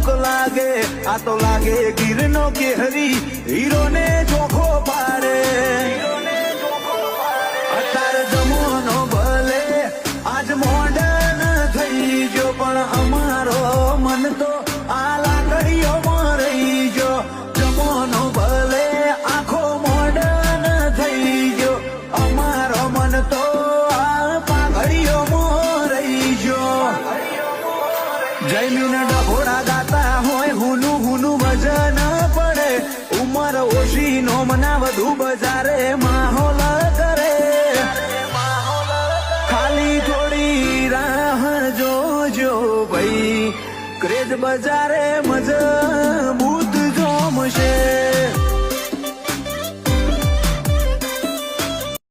અમુક લાગે આ તો લાગે ગીરનો કેહરી હીરો ને ચોખ્ખો પાડે અત્યારે જમવાનો ભલે આજ મોડર્ન થઈ ગયો પણ અમારો મન તો આ લાકડીઓમાં રહી ગયો જમવાનો ભલે આખો મોડર્ન થઈ ગયો અમારો મન તો આ પાઘડીઓમાં રહી ગયો જય મીના